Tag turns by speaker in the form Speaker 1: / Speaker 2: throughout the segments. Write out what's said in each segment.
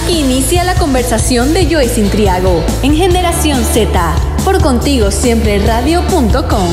Speaker 1: Inicia la conversación de Joyce Intriago en Generación Z por contigosiempreradio.com.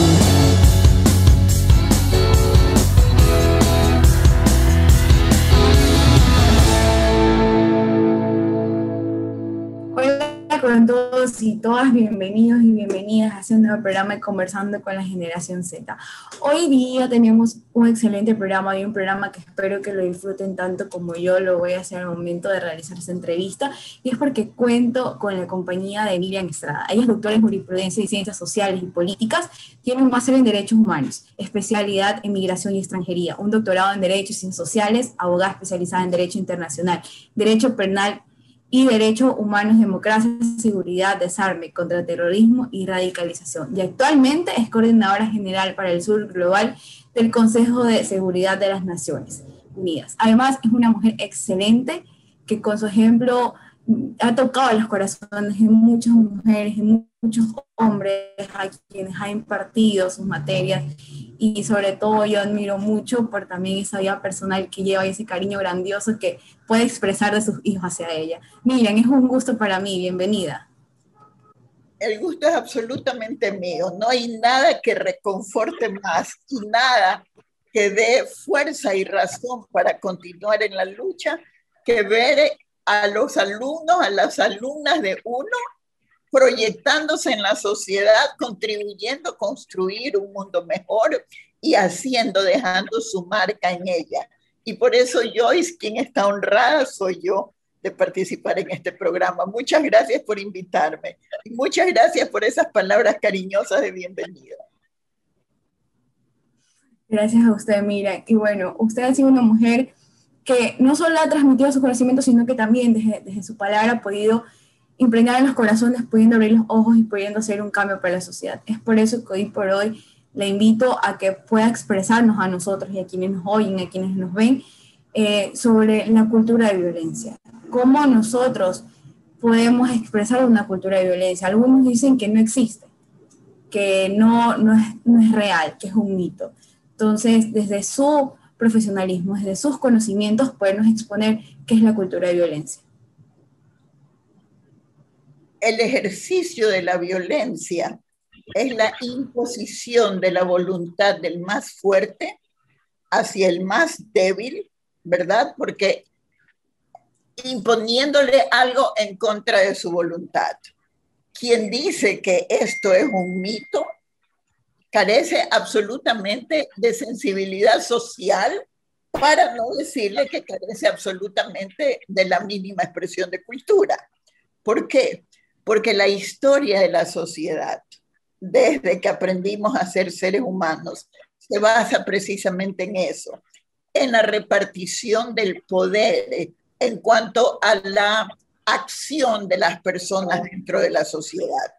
Speaker 2: Con todos y todas, bienvenidos y bienvenidas a este nuevo programa de Conversando con la Generación Z. Hoy día tenemos un excelente programa y un programa que espero que lo disfruten tanto como yo lo voy a hacer al momento de realizar esta entrevista, y es porque cuento con la compañía de Miriam Estrada. Ella es doctora en Jurisprudencia y Ciencias Sociales y Políticas, tiene un máster en Derechos Humanos, especialidad en Migración y Extranjería, un doctorado en Derechos y Ciencias Sociales, abogada especializada en Derecho Internacional, Derecho Penal y Derechos Humanos, Democracia, Seguridad, Desarme, Contraterrorismo y Radicalización. Y actualmente es coordinadora general para el Sur Global del Consejo de Seguridad de las Naciones Unidas. Además, es una mujer excelente que con su ejemplo ha tocado los corazones de muchas mujeres, de muchos hombres a quienes ha impartido sus materias, y sobre todo yo admiro mucho por también esa vida personal que lleva y ese cariño grandioso que puede expresar de sus hijos hacia ella. Miriam, es un gusto para mí, bienvenida.
Speaker 3: El gusto es absolutamente mío, no hay nada que reconforte más y nada que dé fuerza y razón para continuar en la lucha que ver a los alumnos, a las alumnas de uno proyectándose en la sociedad, contribuyendo a construir un mundo mejor y dejando su marca en ella. Y por eso Joyce, quien está honrada soy yo de participar en este programa. Muchas gracias por invitarme y muchas gracias por esas palabras cariñosas de bienvenida.
Speaker 2: Gracias a usted, Miriam. Y bueno, usted ha sido una mujer que no solo ha transmitido sus conocimientos, sino que también desde su palabra ha podido impregnar en los corazones, pudiendo abrir los ojos y pudiendo hacer un cambio para la sociedad. Es por eso que hoy por hoy le invito a que pueda expresarnos a nosotros y a quienes nos oyen, a quienes nos ven, sobre la cultura de violencia. ¿Cómo nosotros podemos expresar una cultura de violencia? Algunos dicen que no existe, que no es real, que es un mito. Entonces, desde su profesionalismo, desde sus conocimientos, podernos exponer qué es la cultura de violencia.
Speaker 3: El ejercicio de la violencia es la imposición de la voluntad del más fuerte hacia el más débil, ¿verdad? Porque imponiéndole algo en contra de su voluntad. Quien dice que esto es un mito carece absolutamente de sensibilidad social, para no decirle que carece absolutamente de la mínima expresión de cultura. ¿Por qué? Porque la historia de la sociedad, desde que aprendimos a ser seres humanos, se basa precisamente en eso, en la repartición del poder en cuanto a la acción de las personas dentro de la sociedad.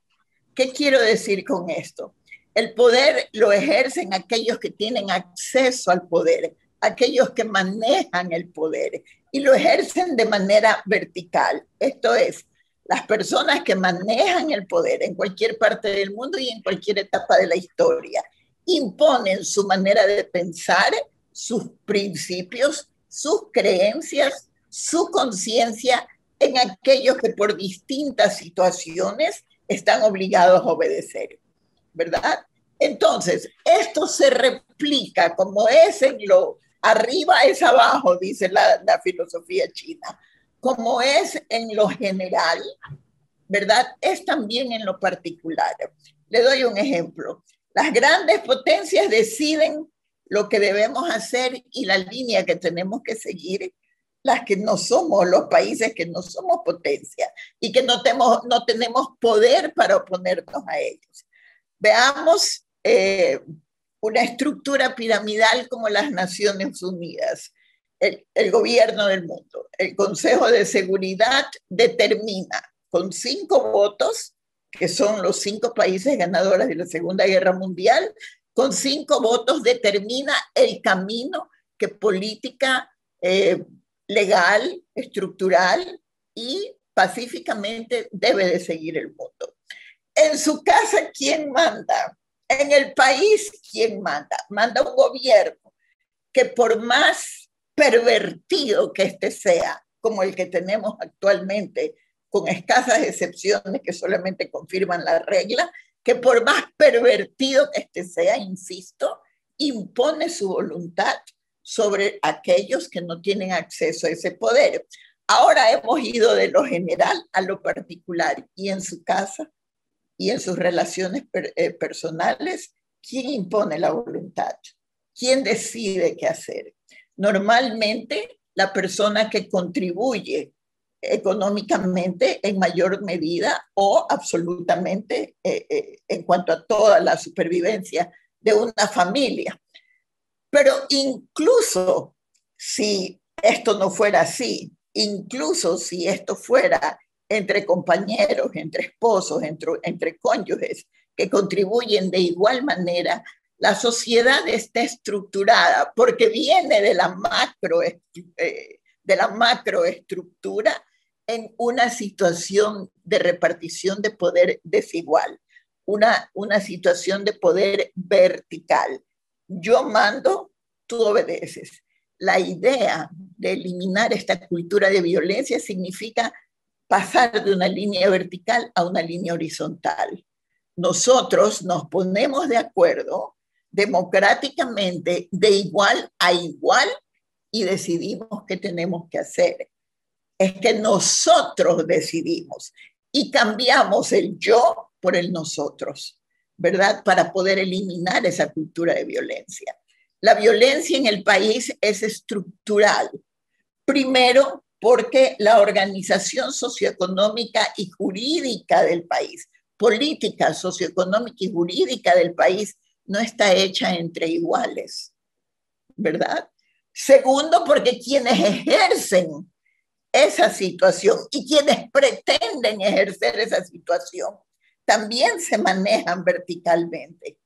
Speaker 3: ¿Qué quiero decir con esto? El poder lo ejercen aquellos que tienen acceso al poder, aquellos que manejan el poder, y lo ejercen de manera vertical. Esto es, las personas que manejan el poder en cualquier parte del mundo y en cualquier etapa de la historia imponen su manera de pensar, sus principios, sus creencias, su conciencia en aquellos que por distintas situaciones están obligados a obedecer, ¿verdad? Entonces, esto se replica como es en lo arriba es abajo, dice la filosofía china. Como es en lo general, ¿verdad? Es también en lo particular. Le doy un ejemplo. Las grandes potencias deciden lo que debemos hacer y la línea que tenemos que seguir, las que no somos, los países que no somos potencia y que no tenemos poder para oponernos a ellos. Veamos una estructura piramidal como las Naciones Unidas. El gobierno del mundo, el Consejo de Seguridad determina con 5 votos, que son los 5 países ganadores de la Segunda Guerra Mundial, con 5 votos determina el camino que política legal, estructural y pacíficamente debe de seguir el mundo. En su casa, ¿quién manda? En el país, ¿quién manda? Manda un gobierno que por más pervertido que este sea, como el que tenemos actualmente, con escasas excepciones que solamente confirman la regla, que por más pervertido que este sea, insisto, impone su voluntad sobre aquellos que no tienen acceso a ese poder. Ahora hemos ido de lo general a lo particular, y en su casa y en sus relaciones personales, ¿quién impone la voluntad? ¿Quién decide qué hacer? Normalmente la persona que contribuye económicamente en mayor medida o absolutamente en cuanto a toda la supervivencia de una familia. Pero incluso si esto no fuera así, incluso si esto fuera entre compañeros, entre esposos, entre cónyuges que contribuyen de igual manera, la sociedad está estructurada porque viene de la macroestructura en una situación de repartición de poder desigual, una situación de poder vertical. Yo mando, tú obedeces. La idea de eliminar esta cultura de violencia significa pasar de una línea vertical a una línea horizontal. Nosotros nos ponemos de acuerdo democráticamente de igual a igual y decidimos qué tenemos que hacer. Es que nosotros decidimos y cambiamos el yo por el nosotros, ¿verdad? Para poder eliminar esa cultura de violencia. La violencia en el país es estructural. Primero, porque la organización socioeconómica y jurídica del país, política socioeconómica y jurídica del país, no está hecha entre iguales, ¿verdad? Segundo, porque quienes ejercen esa situación y quienes pretenden ejercer esa situación también se manejan verticalmente.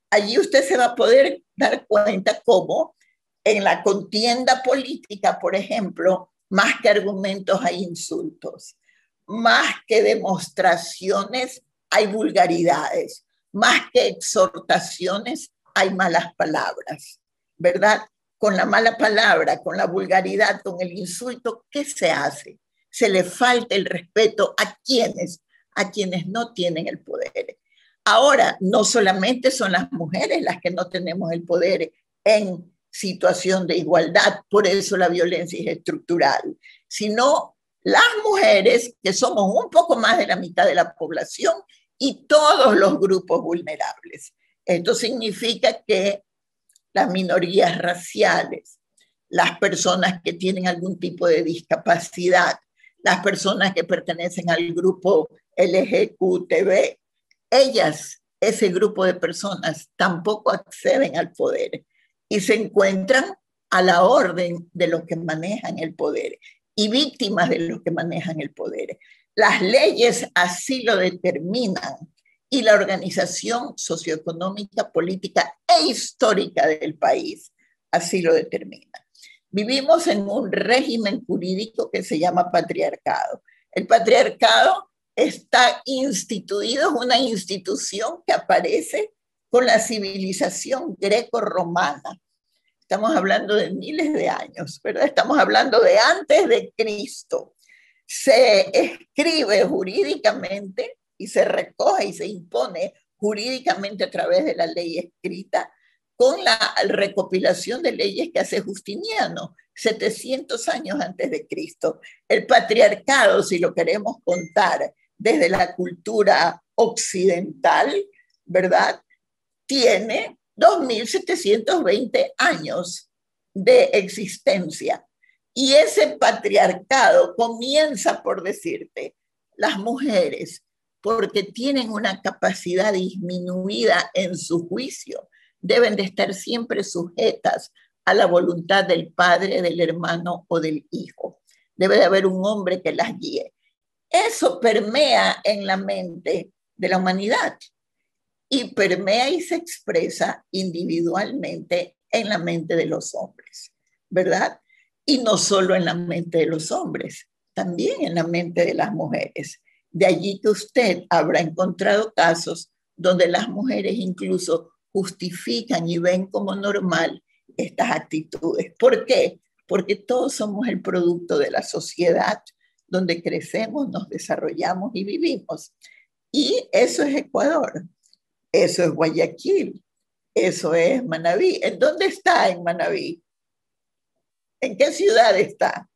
Speaker 3: Allí usted se va a poder dar cuenta cómo en la contienda política, por ejemplo, más que argumentos hay insultos, más que demostraciones hay vulgaridades, más que exhortaciones hay malas palabras, ¿verdad? Con la mala palabra, con la vulgaridad, con el insulto, ¿qué se hace? Se le falta el respeto a quienes no tienen el poder. Ahora, no solamente son las mujeres las que no tenemos el poder en situación de igualdad, por eso la violencia es estructural, sino las mujeres, que somos un poco más de la mitad de la población, y todos los grupos vulnerables. Esto significa que las minorías raciales, las personas que tienen algún tipo de discapacidad, las personas que pertenecen al grupo LGQTB, ellas, ese grupo de personas, tampoco acceden al poder y se encuentran a la orden de los que manejan el poder y víctimas de los que manejan el poder. Las leyes así lo determinan y la organización socioeconómica, política e histórica del país así lo determina. Vivimos en un régimen jurídico que se llama patriarcado. El patriarcado está instituido, es una institución que aparece con la civilización greco-romana. Estamos hablando de miles de años, ¿verdad? Estamos hablando de antes de Cristo. Se escribe jurídicamente y se recoge y se impone jurídicamente a través de la ley escrita con la recopilación de leyes que hace Justiniano, 700 años antes de Cristo. El patriarcado, si lo queremos contar desde la cultura occidental, ¿verdad? Tiene 2.720 años de existencia. Y ese patriarcado comienza por decirte, las mujeres, porque tienen una capacidad disminuida en su juicio, deben de estar siempre sujetas a la voluntad del padre, del hermano o del hijo. Debe de haber un hombre que las guíe. Eso permea en la mente de la humanidad y permea y se expresa individualmente en la mente de los hombres, ¿verdad? Y no solo en la mente de los hombres, también en la mente de las mujeres. De allí que usted habrá encontrado casos donde las mujeres incluso justifican y ven como normal estas actitudes. ¿Por qué? porque todos somos el producto de la sociedad donde crecemos, nos desarrollamos y vivimos. Y eso es Ecuador, eso es Guayaquil, eso es Manabí. ¿En dónde está en Manabí? ¿En qué ciudad está?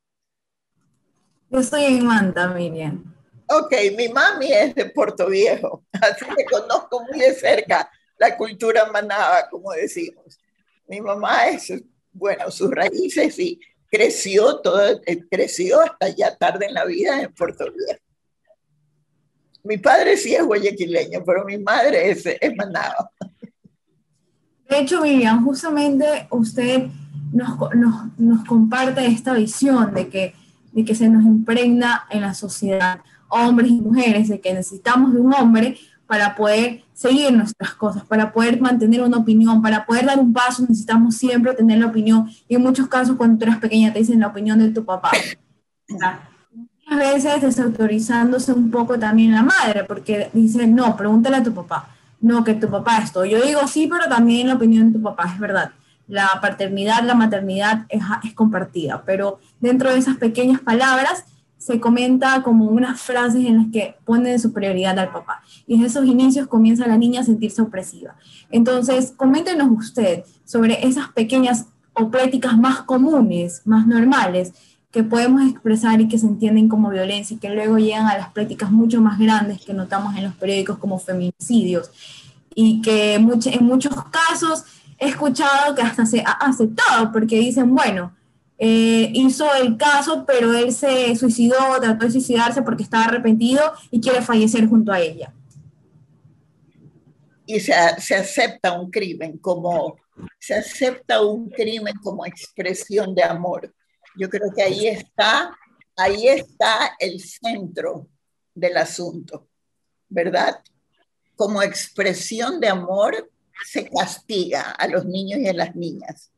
Speaker 2: Yo estoy en Manta, Miriam.
Speaker 3: Ok, mi mami es de Puerto Viejo, así que conozco muy de cerca la cultura manaba, como decimos. Mi mamá es, bueno, sus raíces y creció hasta ya tarde en la vida en Puerto Viejo. Mi padre sí es guayaquileño, pero mi madre es manaba.
Speaker 2: De hecho, Miriam, justamente usted nos comparte esta visión de que se nos impregna en la sociedad, hombres y mujeres, de que necesitamos de un hombre para poder seguir nuestras cosas, para poder mantener una opinión, para poder dar un paso, necesitamos siempre tener la opinión. Y en muchos casos, cuando tú eras pequeña, te dicen la opinión de tu papá. Muchas veces desautorizándose un poco también la madre, porque dice, no, pregúntale a tu papá. No, que tu papá esto. Yo digo sí, pero también la opinión de tu papá, es verdad. La paternidad, la maternidad es compartida, pero dentro de esas pequeñas palabras se comenta como unas frases en las que pone su prioridad al papá. Y en esos inicios comienza la niña a sentirse opresiva. Entonces, coméntenos usted sobre esas pequeñas o prácticas más comunes, más normales, que podemos expresar y que se entienden como violencia y que luego llegan a las prácticas mucho más grandes que notamos en los periódicos como feminicidios y que en muchos casos he escuchado que hasta se ha aceptado porque dicen, bueno, hizo el caso, pero él se suicidó, trató de suicidarse porque estaba arrepentido y quiere fallecer junto a ella.
Speaker 3: Y se acepta un crimen se acepta un crimen como expresión de amor. Yo creo que ahí está el centro del asunto, ¿verdad? Como expresión de amor se castiga a los niños y a las niñas,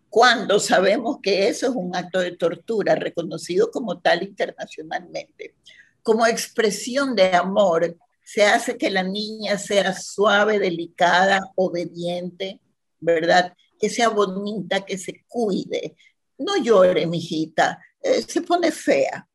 Speaker 3: cuando sabemos que eso es un acto de tortura reconocido como tal internacionalmente. Como expresión de amor se hace que la niña sea suave, delicada, obediente, ¿verdad? Que sea bonita, que se cuide. No llore, mijita, se pone fea.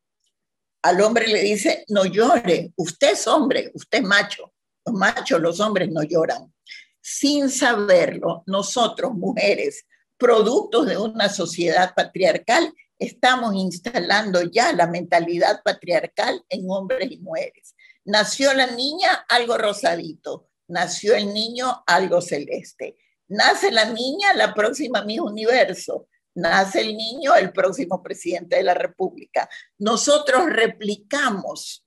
Speaker 3: Al hombre le dice, no llore, usted es hombre, usted es macho. Los machos, los hombres no lloran. Sin saberlo, nosotros, mujeres, productos de una sociedad patriarcal, estamos instalando ya la mentalidad patriarcal en hombres y mujeres. Nació la niña, algo rosadito. Nació el niño, algo celeste. Nace la niña, la próxima Miss Universo. Nace el niño, el próximo presidente de la República. Nosotros replicamos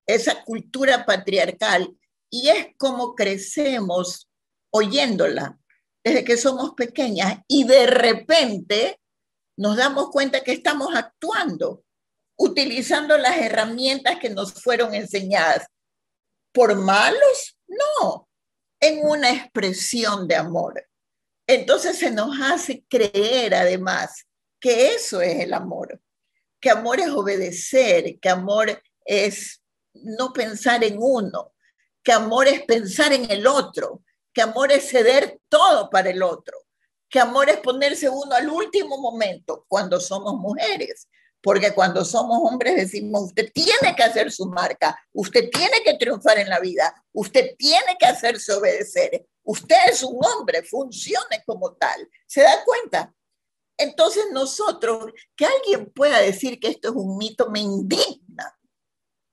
Speaker 3: esa cultura patriarcal y es como crecemos oyéndola desde que somos pequeñas y de repente nos damos cuenta que estamos actuando, utilizando las herramientas que nos fueron enseñadas. ¿Por malos? No, en una expresión de amor. Entonces se nos hace creer además que eso es el amor, que amor es obedecer, que amor es no pensar en uno, que amor es pensar en el otro, que amor es ceder todo para el otro, que amor es ponerse uno al último momento cuando somos mujeres, porque cuando somos hombres decimos, usted tiene que hacer su marca, usted tiene que triunfar en la vida, usted tiene que hacerse obedecer, usted es un hombre, funcione como tal. ¿Se da cuenta? Entonces nosotros, que alguien pueda decir que esto es un mito, me indigna,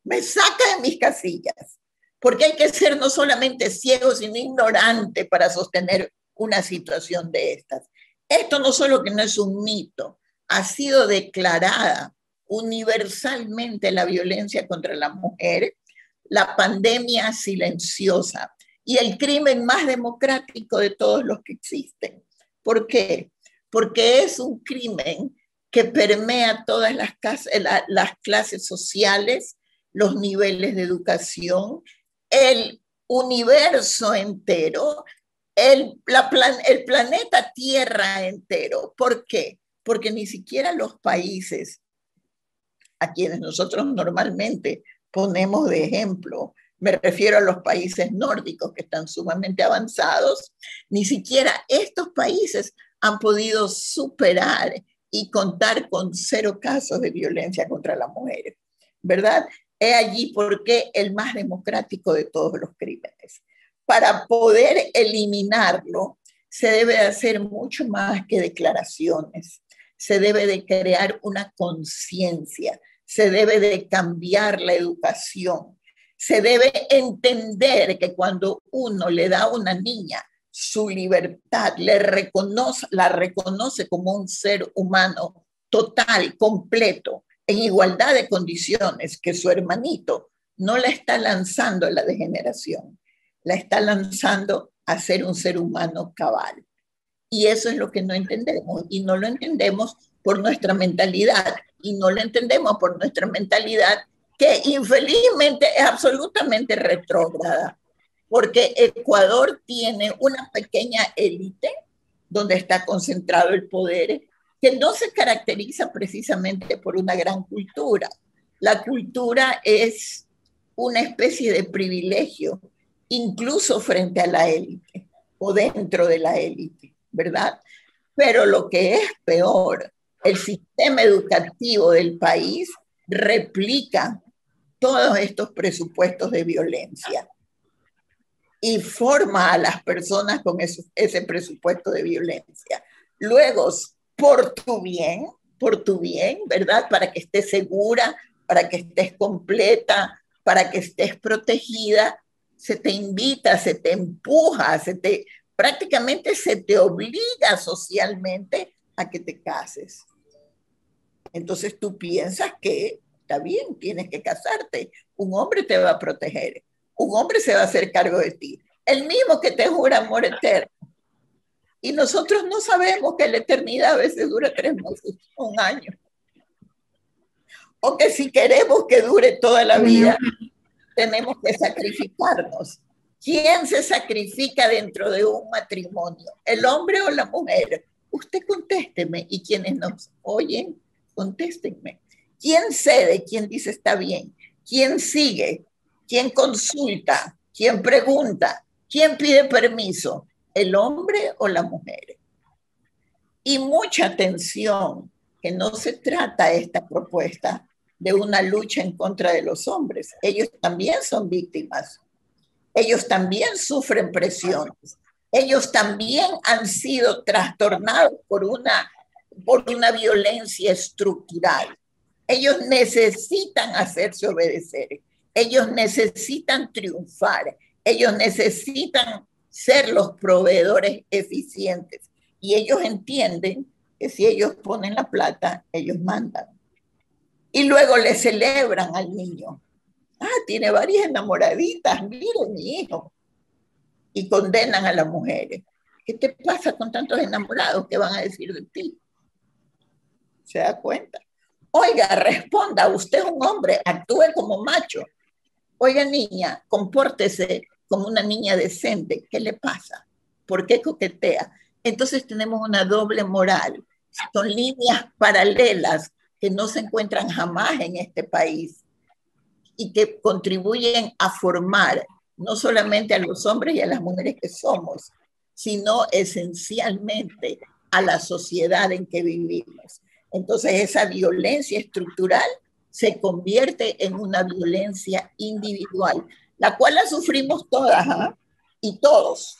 Speaker 3: me saca de mis casillas, porque hay que ser no solamente ciego, sino ignorante para sostener una situación de estas. Esto no solo que no es un mito, ha sido declarada universalmente la violencia contra la mujer, la pandemia silenciosa y el crimen más democrático de todos los que existen. ¿Por qué? Porque es un crimen que permea todas las clases sociales, los niveles de educación, el universo entero, el planeta Tierra entero. ¿Por qué? Porque ni siquiera los países a quienes nosotros normalmente ponemos de ejemplo, me refiero a los países nórdicos que están sumamente avanzados, ni siquiera estos países han podido superar y contar con 0 casos de violencia contra las mujeres, ¿verdad? Es allí porque el más democrático de todos los crímenes. Para poder eliminarlo, se debe de hacer mucho más que declaraciones. Se debe de crear una conciencia, se debe de cambiar la educación, se debe entender que cuando uno le da a una niña su libertad, la reconoce como un ser humano total, completo, en igualdad de condiciones que su hermanito, no la está lanzando a la degeneración, la está lanzando a ser un ser humano cabal. Y eso es lo que no entendemos, y no lo entendemos por nuestra mentalidad, y no lo entendemos por nuestra mentalidad que infelizmente es absolutamente retrógrada, porque Ecuador tiene una pequeña élite donde está concentrado el poder, que no se caracteriza precisamente por una gran cultura. La cultura es una especie de privilegio, incluso frente a la élite o dentro de la élite, ¿verdad? Pero lo que es peor, el sistema educativo del país replica todos estos presupuestos de violencia y forma a las personas con ese presupuesto de violencia. Luego, por tu bien, ¿verdad? Para que estés segura, para que estés completa, para que estés protegida, se te invita, se te empuja, prácticamente se te obliga socialmente a que te cases. Entonces tú piensas que está bien, tienes que casarte, un hombre te va a proteger, un hombre se va a hacer cargo de ti, el mismo que te jura amor eterno. Y nosotros no sabemos que la eternidad a veces dura 3 meses, 1 año. O que si queremos que dure toda la vida, tenemos que sacrificarnos. ¿Quién se sacrifica dentro de un matrimonio? ¿El hombre o la mujer? Usted contésteme, y quienes nos oyen, contéstenme. ¿Quién cede? ¿Quién dice está bien? ¿Quién sigue? ¿Quién consulta? ¿Quién pregunta? ¿Quién pide permiso? ¿El hombre o la mujer? Y mucha atención, que no se trata esta propuesta de una lucha en contra de los hombres. Ellos también son víctimas. Ellos también sufren presiones. Ellos también han sido trastornados por una violencia estructural. Ellos necesitan hacerse obedecer. Ellos necesitan triunfar. Ellos necesitan ser los proveedores eficientes. Y ellos entienden que si ellos ponen la plata, ellos mandan. Y luego le celebran al niño. Ah, tiene varias enamoraditas, mire mi hijo. Y condenan a las mujeres. ¿Qué te pasa con tantos enamorados? ¿Qué van a decir de ti? ¿Se da cuenta? Oiga, responda, usted es un hombre, actúe como macho. Oiga, niña, compórtese como una niña decente. ¿Qué le pasa? ¿Por qué coquetea? Entonces tenemos una doble moral. Son líneas paralelas que no se encuentran jamás en este país y que contribuyen a formar no solamente a los hombres y a las mujeres que somos, sino esencialmente a la sociedad en que vivimos. Entonces esa violencia estructural se convierte en una violencia individual, la cual la sufrimos todas, ¿eh? Y todos,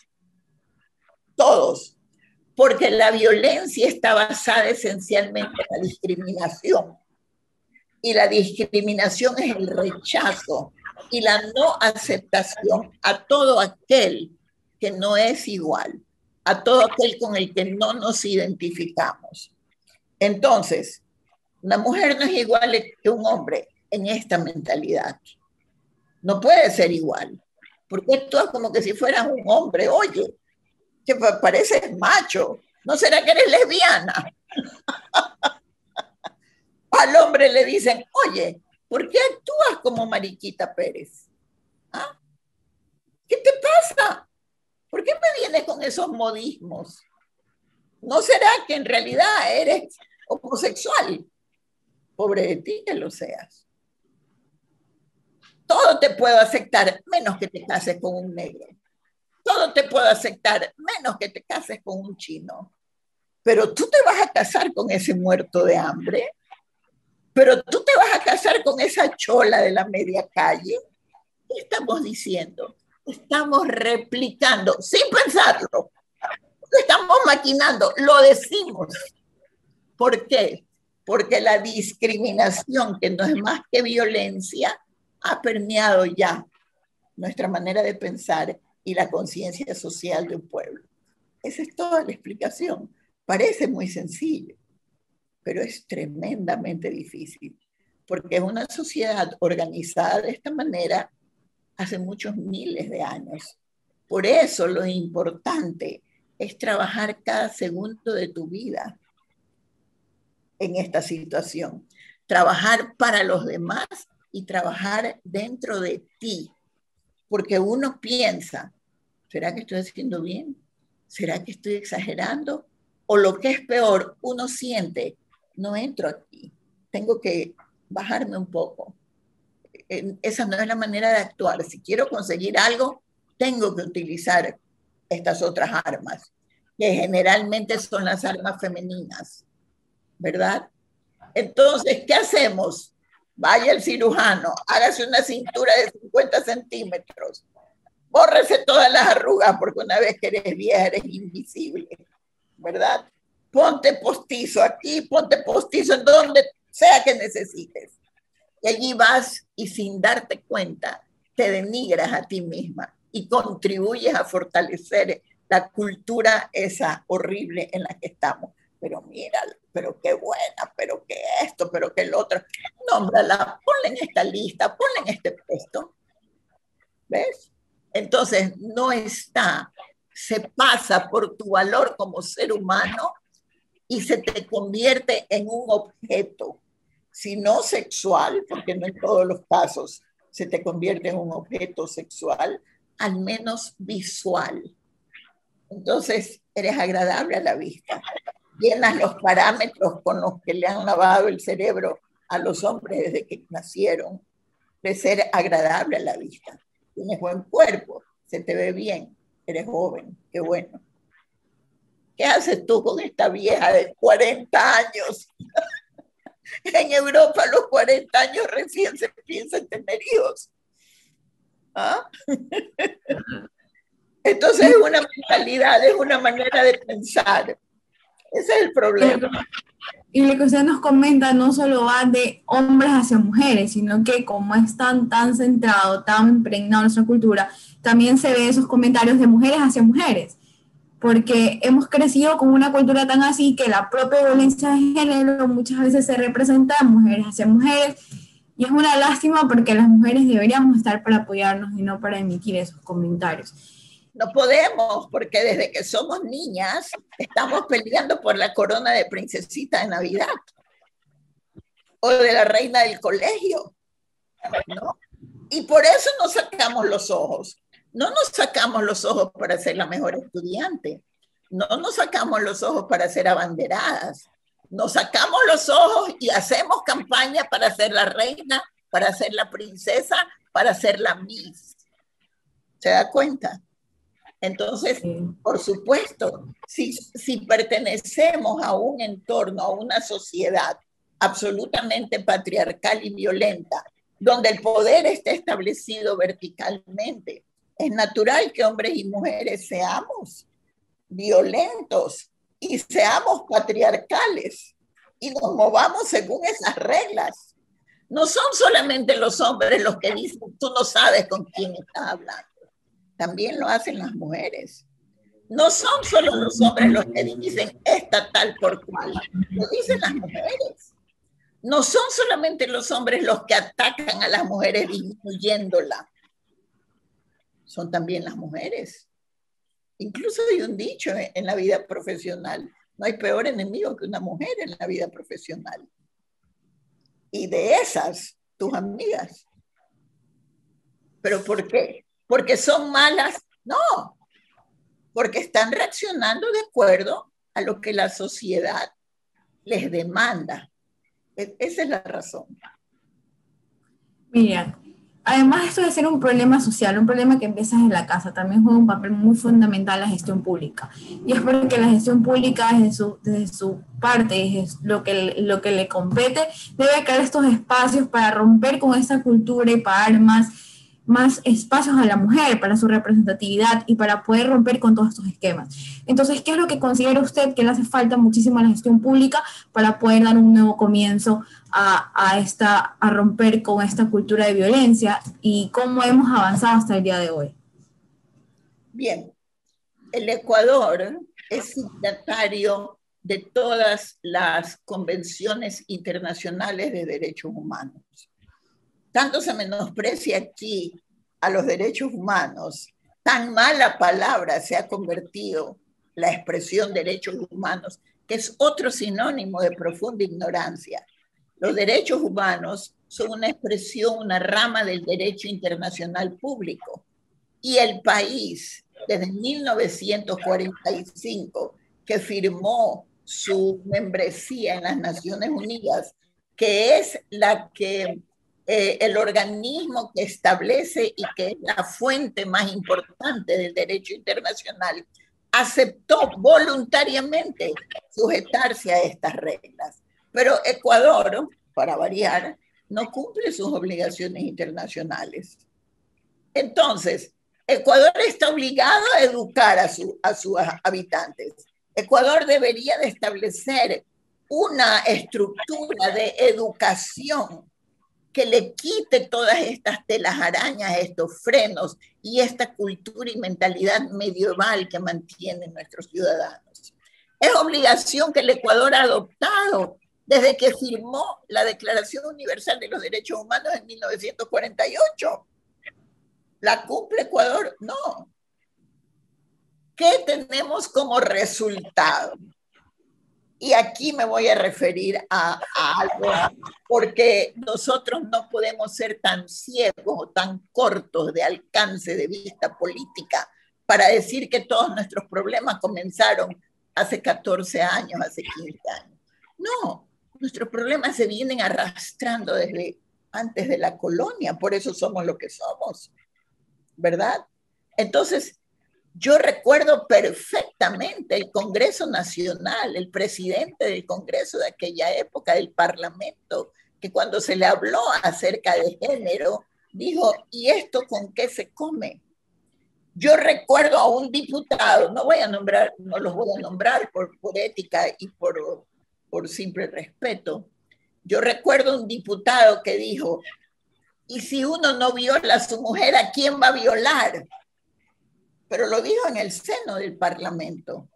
Speaker 3: porque la violencia está basada esencialmente en la discriminación. Y la discriminación es el rechazo y la no aceptación a todo aquel que no es igual, a todo aquel con el que no nos identificamos. Entonces, una mujer no es igual que un hombre en esta mentalidad. No puede ser igual, porque esto es como que si fueras un hombre. Oye, que pareces macho, ¿no será que eres lesbiana? Al hombre le dicen, oye, ¿por qué actúas como Mariquita Pérez? ¿Ah? ¿Qué te pasa? ¿Por qué me vienes con esos modismos? ¿No será que en realidad eres homosexual? Pobre de ti que lo seas. Todo te puedo aceptar, menos que te cases con un negro. Todo te puedo aceptar, menos que te cases con un chino. pero tú te vas a casar con ese muerto de hambre, pero tú te vas a casar con esa chola de la media calle. ¿Qué estamos diciendo? Estamos replicando, sin pensarlo, estamos maquinando, lo decimos. ¿Por qué? Porque la discriminación, que no es más que violencia, ha permeado ya nuestra manera de pensar y la conciencia social de un pueblo. Esa es toda la explicación. Parece muy sencillo, pero es tremendamente difícil, porque es una sociedad organizada de esta manera hace muchos miles de años. Por eso lo importante es trabajar cada segundo de tu vida en esta situación. Trabajar para los demás y trabajar dentro de ti. Porque uno piensa, ¿será que estoy haciendo bien? ¿Será que estoy exagerando? O lo que es peor, uno siente, no entro aquí, tengo que bajarme un poco. Esa no es la manera de actuar. Si quiero conseguir algo, tengo que utilizar estas otras armas, que generalmente son las armas femeninas, ¿verdad? Entonces, ¿qué hacemos? Vaya el cirujano, hágase una cintura de 50 centímetros, bórrese todas las arrugas, porque una vez que eres vieja eres invisible, ¿verdad? Ponte postizo aquí, ponte postizo en donde sea que necesites. Y allí vas y sin darte cuenta te denigras a ti misma y contribuyes a fortalecer la cultura esa horrible en la que estamos. Pero mira, pero qué buena, pero qué esto, pero qué el otro. Nómbrala, ponla en esta lista, ponla en este puesto. ¿Ves? Entonces, no está, se pasa por tu valor como ser humano y se te convierte en un objeto, si no sexual, porque no en todos los casos se te convierte en un objeto sexual, al menos visual. Entonces, eres agradable a la vista. Llenas los parámetros con los que le han lavado el cerebro a los hombres desde que nacieron, de ser agradable a la vista. Tienes buen cuerpo, se te ve bien, eres joven, qué bueno. ¿Qué haces tú con esta vieja de 40 años? En Europa a los 40 años recién se piensa en tener hijos. ¿Ah? Entonces es una mentalidad, es una manera de pensar. Ese es el problema.
Speaker 2: Y lo que usted nos comenta no solo va de hombres hacia mujeres, sino que como es tan centrado, tan impregnado en nuestra cultura, también se ve esos comentarios de mujeres hacia mujeres, porque hemos crecido con una cultura tan así que la propia violencia de género muchas veces se representa de mujeres hacia mujeres, y es una lástima porque las mujeres deberíamos estar para apoyarnos y no para emitir esos comentarios.
Speaker 3: No podemos, porque desde que somos niñas estamos peleando por la corona de princesita de Navidad o de la reina del colegio, ¿no? Y por eso nos sacamos los ojos. No nos sacamos los ojos para ser la mejor estudiante. No nos sacamos los ojos para ser abanderadas. Nos sacamos los ojos y hacemos campaña para ser la reina, para ser la princesa, para ser la Miss. ¿Se da cuenta? Entonces, por supuesto, si pertenecemos a un entorno, a una sociedad absolutamente patriarcal y violenta, donde el poder está establecido verticalmente, es natural que hombres y mujeres seamos violentos y seamos patriarcales y nos movamos según esas reglas. No son solamente los hombres los que dicen, tú no sabes con quién estás hablando. También lo hacen las mujeres. No son solo los hombres los que dicen esta tal por cual, lo dicen las mujeres. No son solamente los hombres los que atacan a las mujeres disminuyéndola, son también las mujeres. Incluso hay un dicho en la vida profesional, no hay peor enemigo que una mujer en la vida profesional. Y de esas, tus amigas. ¿Pero por qué? ¿Porque son malas? No, porque están reaccionando de acuerdo a lo que la sociedad les demanda. Esa es la razón.
Speaker 2: Mira, además esto de ser un problema social, un problema que empieza en la casa, también juega un papel muy fundamental la gestión pública. Y es porque la gestión pública desde su parte, es lo que le compete, debe crear estos espacios para romper con esta cultura y para dar más espacios a la mujer para su representatividad y para poder romper con todos estos esquemas. Entonces, ¿qué es lo que considera usted que le hace falta muchísimo a la gestión pública para poder dar un nuevo comienzo a romper con esta cultura de violencia y cómo hemos avanzado hasta el día de hoy?
Speaker 3: Bien, el Ecuador es signatario de todas las convenciones internacionales de derechos humanos. Tanto se menosprecia aquí a los derechos humanos, tan mala palabra se ha convertido la expresión derechos humanos, que es otro sinónimo de profunda ignorancia. Los derechos humanos son una expresión, una rama del derecho internacional público. Y el país, desde 1945, que firmó su membresía en las Naciones Unidas, que es el organismo que establece y que es la fuente más importante del derecho internacional, aceptó voluntariamente sujetarse a estas reglas. Pero Ecuador, para variar, no cumple sus obligaciones internacionales. Entonces, Ecuador está obligado a educar a sus habitantes. Ecuador debería de establecer una estructura de educación que le quite todas estas telas arañas, estos frenos y esta cultura y mentalidad medieval que mantienen nuestros ciudadanos. Es obligación que el Ecuador ha adoptado desde que firmó la Declaración Universal de los Derechos Humanos en 1948. ¿La cumple Ecuador? No. ¿Qué tenemos como resultado? Y aquí me voy a referir a algo, porque nosotros no podemos ser tan ciegos o tan cortos de alcance de vista política para decir que todos nuestros problemas comenzaron hace 14 años, hace 15 años. No, nuestros problemas se vienen arrastrando desde antes de la colonia, por eso somos lo que somos, ¿verdad? Entonces, yo recuerdo perfectamente el Congreso Nacional, el presidente del Congreso de aquella época, del Parlamento, que cuando se le habló acerca de género, dijo, ¿y esto con qué se come? Yo recuerdo a un diputado, no los voy a nombrar por ética y por simple respeto. Yo recuerdo a un diputado que dijo, ¿y si uno no viola a su mujer, a quién va a violar? Pero lo dijo en el seno del Parlamento.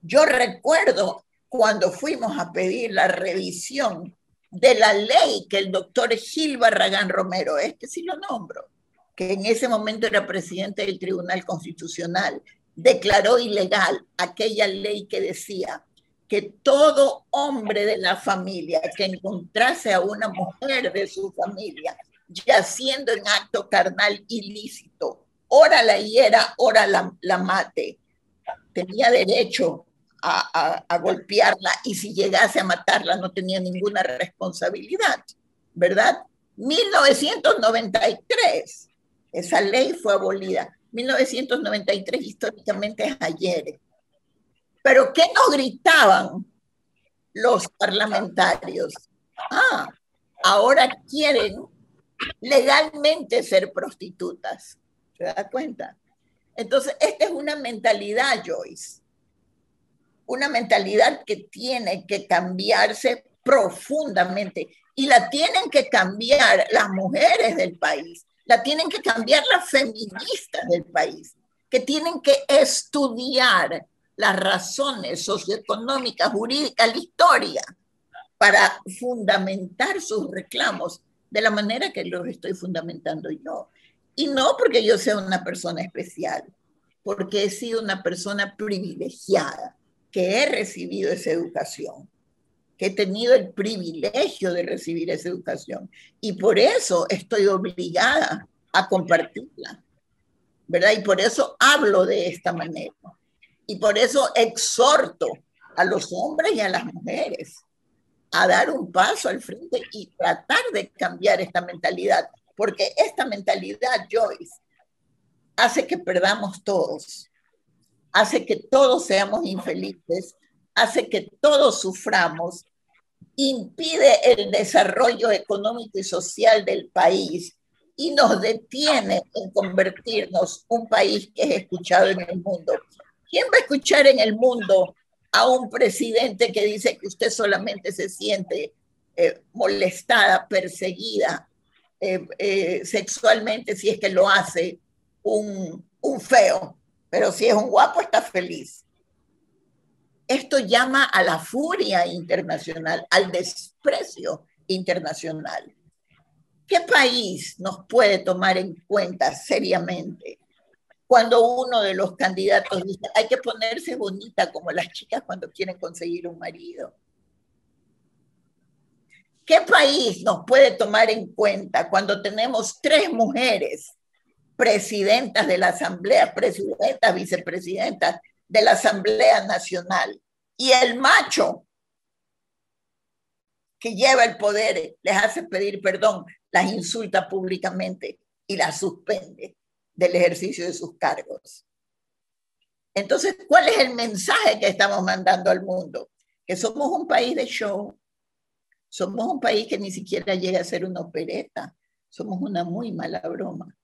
Speaker 3: Yo recuerdo cuando fuimos a pedir la revisión de la ley que el doctor Gil Barragán Romero, sí lo nombro, que en ese momento era presidente del Tribunal Constitucional, declaró ilegal aquella ley que decía que todo hombre de la familia que encontrase a una mujer de su familia yaciendo en acto carnal ilícito, ora la hiera, ora la mate, tenía derecho a golpearla, y si llegase a matarla no tenía ninguna responsabilidad, ¿verdad? 1993, esa ley fue abolida. 1993 históricamente es ayer. Pero ¿qué nos gritaban los parlamentarios? Ahora quieren legalmente ser prostitutas. ¿Se da cuenta? Entonces, esta es una mentalidad, Joyce. Una mentalidad que tiene que cambiarse profundamente. Y la tienen que cambiar las mujeres del país. La tienen que cambiar las feministas del país. Que tienen que estudiar las razones socioeconómicas, jurídicas, la historia, para fundamentar sus reclamos de la manera que los estoy fundamentando yo. Y no porque yo sea una persona especial, porque he sido una persona privilegiada, que he recibido esa educación, que he tenido el privilegio de recibir esa educación. Y por eso estoy obligada a compartirla, ¿verdad? Y por eso hablo de esta manera. Y por eso exhorto a los hombres y a las mujeres a dar un paso al frente y tratar de cambiar esta mentalidad, porque esta mentalidad, Joyce, hace que perdamos todos, hace que todos seamos infelices, hace que todos suframos, impide el desarrollo económico y social del país y nos detiene en convertirnos un país que es escuchado en el mundo. ¿Quién va a escuchar en el mundo a un presidente que dice que usted solamente se siente molestada, perseguida sexualmente si es que lo hace un feo, pero si es un guapo está feliz? Esto llama a la furia internacional, al desprecio internacional. ¿Qué país nos puede tomar en cuenta seriamente cuando uno de los candidatos dice hay que ponerse bonita como las chicas cuando quieren conseguir un marido? ¿Qué país nos puede tomar en cuenta cuando tenemos 3 mujeres presidentas de la Asamblea, presidentas, vicepresidentas de la Asamblea Nacional, y el macho que lleva el poder les hace pedir perdón, las insulta públicamente y las suspende del ejercicio de sus cargos? Entonces, ¿cuál es el mensaje que estamos mandando al mundo? Que somos un país de show, somos un país que ni siquiera llega a ser una opereta, somos una muy mala broma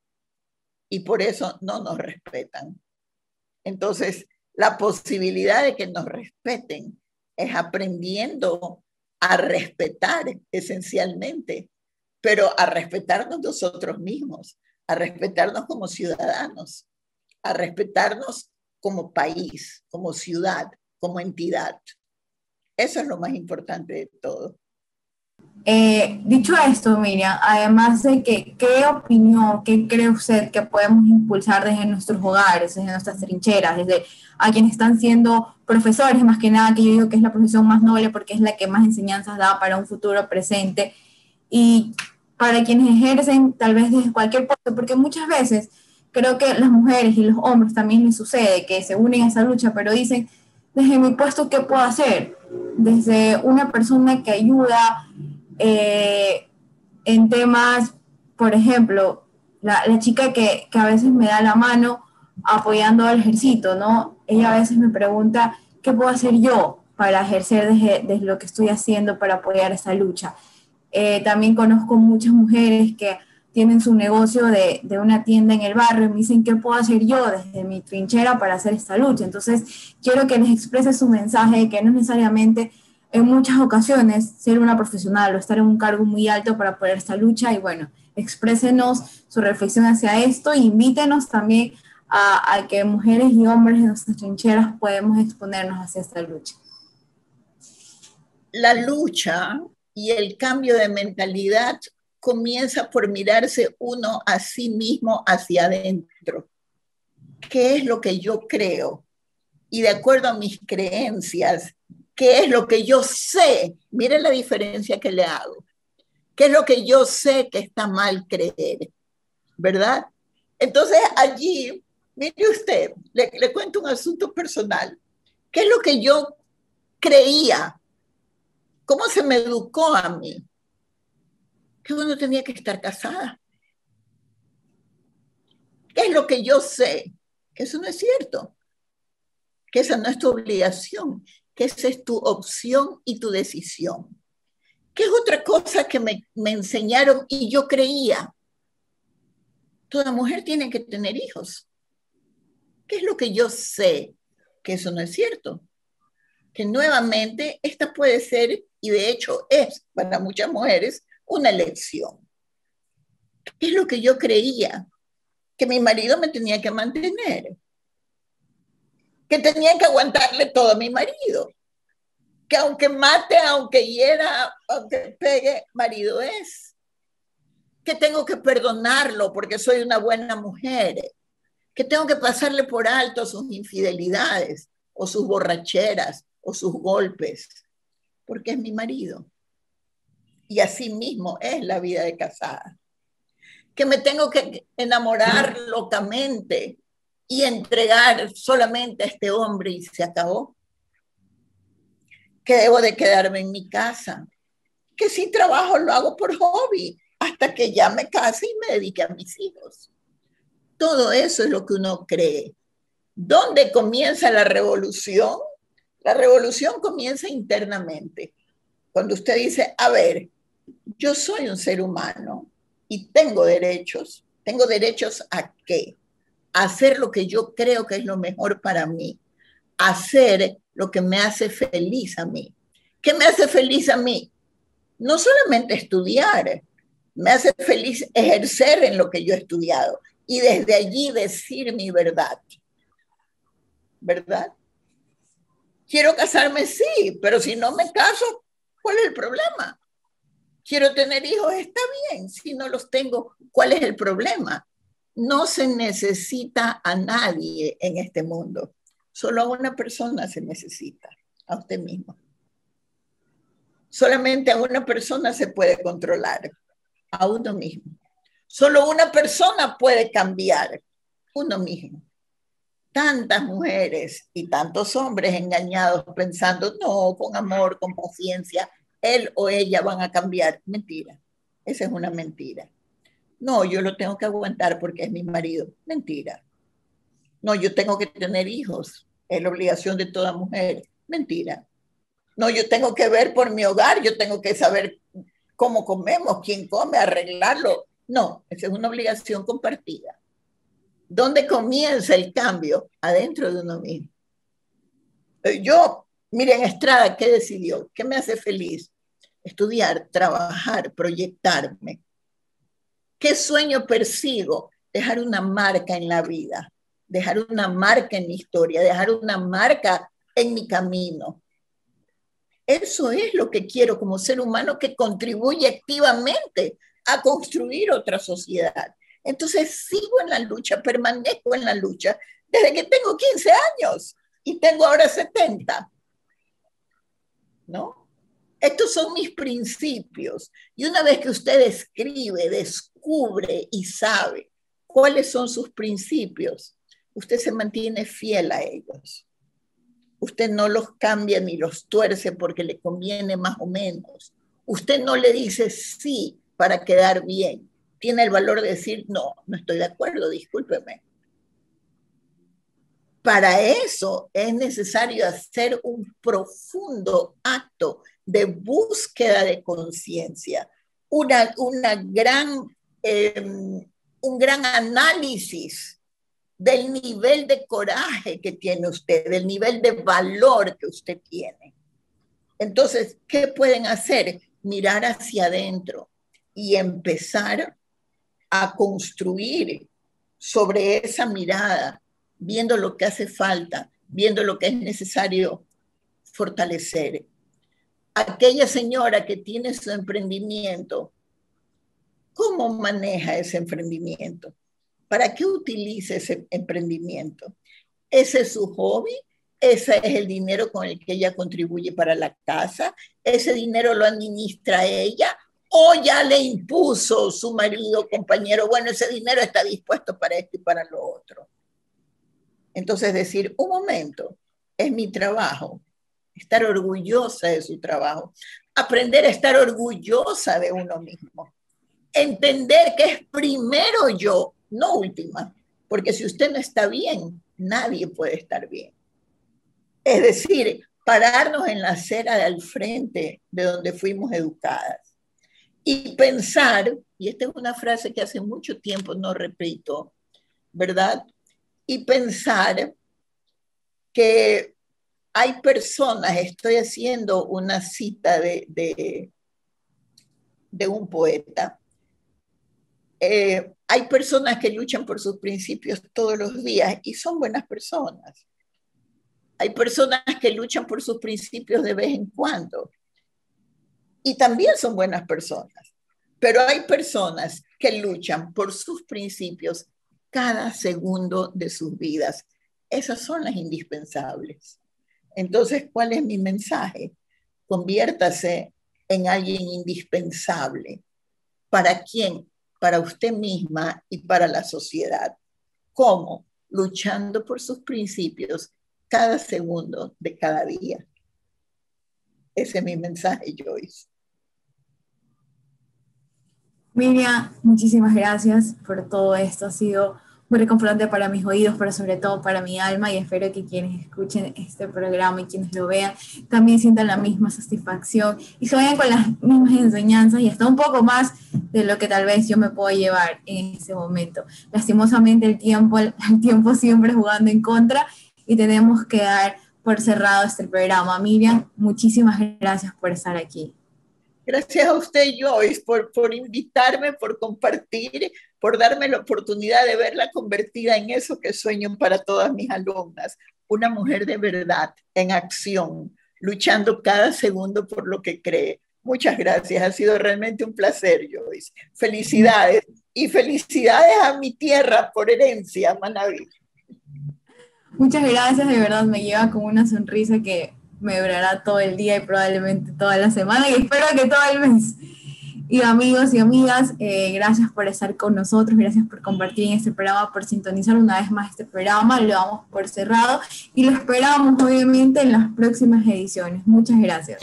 Speaker 3: y por eso no nos respetan. Entonces, la posibilidad de que nos respeten es aprendiendo a respetar esencialmente, pero a respetarnos nosotros mismos, a respetarnos como ciudadanos, a respetarnos como país, como ciudad, como entidad. Eso es lo más importante de todo.
Speaker 2: Dicho esto, Miriam, además de que, ¿qué opinión, qué cree usted que podemos impulsar desde nuestros hogares, desde nuestras trincheras, desde a quienes están siendo profesores, más que nada, que yo digo que es la profesión más noble porque es la que más enseñanzas da para un futuro presente, y para quienes ejercen tal vez desde cualquier puesto, porque muchas veces creo que las mujeres y los hombres también les sucede que se unen a esa lucha, pero dicen, desde mi puesto, ¿qué puedo hacer? Desde una persona que ayuda en temas, por ejemplo, la chica que a veces me da la mano apoyando al ejército, ¿no? Ella a veces me pregunta, ¿qué puedo hacer yo para ejercer desde lo que estoy haciendo para apoyar esa lucha? También conozco muchas mujeres que tienen su negocio de una tienda en el barrio y me dicen, ¿qué puedo hacer yo desde mi trinchera para hacer esta lucha? Entonces, quiero que les exprese su mensaje de que no es necesariamente en muchas ocasiones ser una profesional o estar en un cargo muy alto para poder esta lucha, y bueno, exprésenos su reflexión hacia esto e invítenos también a que mujeres y hombres en nuestras trincheras podemos exponernos hacia esta lucha.
Speaker 3: La lucha y el cambio de mentalidad comienza por mirarse uno a sí mismo hacia adentro. ¿Qué es lo que yo creo? Y de acuerdo a mis creencias, ¿qué es lo que yo sé? Miren la diferencia que le hago. ¿Qué es lo que yo sé que está mal creer? ¿Verdad? Entonces allí, mire usted, le cuento un asunto personal. ¿Qué es lo que yo creía? ¿Cómo se me educó a mí? Que uno tenía que estar casada. ¿Qué es lo que yo sé? Que eso no es cierto. Que esa no es tu obligación, que esa es tu opción y tu decisión. ¿Qué es otra cosa que me enseñaron y yo creía? Toda mujer tiene que tener hijos. ¿Qué es lo que yo sé? Que eso no es cierto. Que nuevamente esta puede ser, y de hecho es para muchas mujeres, una elección. ¿Qué es lo que yo creía? Que mi marido me tenía que mantener. Que tenía que aguantarle todo a mi marido. Que aunque mate, aunque hiera, aunque pegue, marido es. Que tengo que perdonarlo porque soy una buena mujer. Que tengo que pasarle por alto sus infidelidades o sus borracheras o sus golpes, porque es mi marido. Y así mismo es la vida de casada. Que me tengo que enamorar locamente y entregar solamente a este hombre y se acabó. Que debo de quedarme en mi casa. Que si trabajo lo hago por hobby. hasta que ya me case y me dedique a mis hijos. Todo eso es lo que uno cree. ¿Dónde comienza la revolución? La revolución comienza internamente. Cuando usted dice, a ver, yo soy un ser humano y tengo derechos. ¿Tengo derechos a qué? A hacer lo que yo creo que es lo mejor para mí. A hacer lo que me hace feliz a mí. ¿Qué me hace feliz a mí? No solamente estudiar, me hace feliz ejercer en lo que yo he estudiado y desde allí decir mi verdad. ¿Verdad? Quiero casarme, sí, pero si no me caso, ¿cuál es el problema? Quiero tener hijos, está bien. Si no los tengo, ¿cuál es el problema? No se necesita a nadie en este mundo. Solo a una persona se necesita, a usted mismo. Solamente a una persona se puede controlar, a uno mismo. Solo una persona puede cambiar, uno mismo. Tantas mujeres y tantos hombres engañados pensando, no, con amor, con paciencia, él o ella van a cambiar. Mentira, esa es una mentira. No, yo lo tengo que aguantar porque es mi marido. Mentira. No, yo tengo que tener hijos, es la obligación de toda mujer. Mentira. No, yo tengo que ver por mi hogar, yo tengo que saber cómo comemos, quién come, arreglarlo. No, esa es una obligación compartida. ¿Dónde comienza el cambio? Adentro de uno mismo. Yo, miren, Estrada, ¿qué decidió? ¿Qué me hace feliz? Estudiar, trabajar, proyectarme. ¿Qué sueño persigo? Dejar una marca en la vida, dejar una marca en mi historia, dejar una marca en mi camino. Eso es lo que quiero como ser humano que contribuye activamente a construir otra sociedad. Entonces sigo en la lucha, permanezco en la lucha desde que tengo 15 años y tengo ahora 70, ¿no? Estos son mis principios. Y una vez que usted escribe, descubre y sabe cuáles son sus principios, usted se mantiene fiel a ellos. Usted no los cambia ni los tuerce porque le conviene más o menos. Usted no le dice sí para quedar bien. Tiene el valor de decir, no, no estoy de acuerdo, discúlpeme. Para eso es necesario hacer un profundo acto de búsqueda de conciencia, un gran análisis del nivel de coraje que tiene usted, del nivel de valor que usted tiene. Entonces, ¿qué pueden hacer? Mirar hacia adentro y empezar a construir sobre esa mirada, viendo lo que hace falta, viendo lo que es necesario fortalecer. Aquella señora que tiene su emprendimiento, ¿cómo maneja ese emprendimiento? ¿Para qué utiliza ese emprendimiento? ¿Ese es su hobby? ¿Ese es el dinero con el que ella contribuye para la casa? ¿Ese dinero lo administra ella? ¿O ya le impuso su marido, compañero, bueno, ese dinero está dispuesto para esto y para lo otro? Entonces decir, un momento, es mi trabajo, estar orgullosa de su trabajo, aprender a estar orgullosa de uno mismo, entender que es primero yo, no última, porque si usted no está bien, nadie puede estar bien. Es decir, pararnos en la acera de al frente de donde fuimos educadas y pensar, y esta es una frase que hace mucho tiempo no repito, ¿verdad? Y pensar que hay personas, estoy haciendo una cita de un poeta, hay personas que luchan por sus principios todos los días y son buenas personas. Hay personas que luchan por sus principios de vez en cuando y también son buenas personas. Pero hay personas que luchan por sus principios cada segundo de sus vidas. Esas son las indispensables. Entonces, ¿cuál es mi mensaje? Conviértase en alguien indispensable. ¿Para quién? Para usted misma y para la sociedad. ¿Cómo? Luchando por sus principios cada segundo de cada día. Ese es mi mensaje, Joyce.
Speaker 2: Miriam, muchísimas gracias por todo esto. Ha sido muy reconfortante para mis oídos, pero sobre todo para mi alma, y espero que quienes escuchen este programa y quienes lo vean también sientan la misma satisfacción y se vayan con las mismas enseñanzas y hasta un poco más de lo que tal vez yo me puedo llevar en ese momento. Lastimosamente el tiempo siempre jugando en contra y tenemos que dar por cerrado este programa. Miriam, muchísimas gracias por estar aquí.
Speaker 3: Gracias a usted, Joyce, por invitarme, por compartir, por darme la oportunidad de verla convertida en eso que sueño para todas mis alumnas. Una mujer de verdad, en acción, luchando cada segundo por lo que cree. Muchas gracias, ha sido realmente un placer, Joyce. Felicidades, y felicidades a mi tierra por herencia, Manabí.
Speaker 2: Muchas gracias, de verdad me lleva con una sonrisa que me durará todo el día y probablemente toda la semana y espero que todo el mes. Y amigos y amigas, gracias por estar con nosotros, gracias por compartir en este programa, por sintonizar una vez más este programa, lo damos por cerrado y lo esperamos obviamente en las próximas ediciones. Muchas gracias.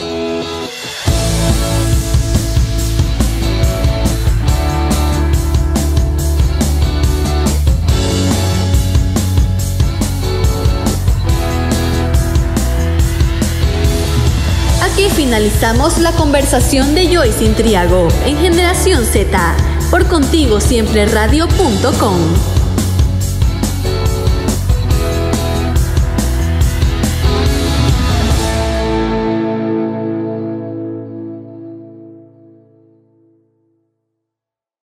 Speaker 1: Aquí finalizamos la conversación de Joyce Intriago en Generación Z por ContigoSiempreRadio.com.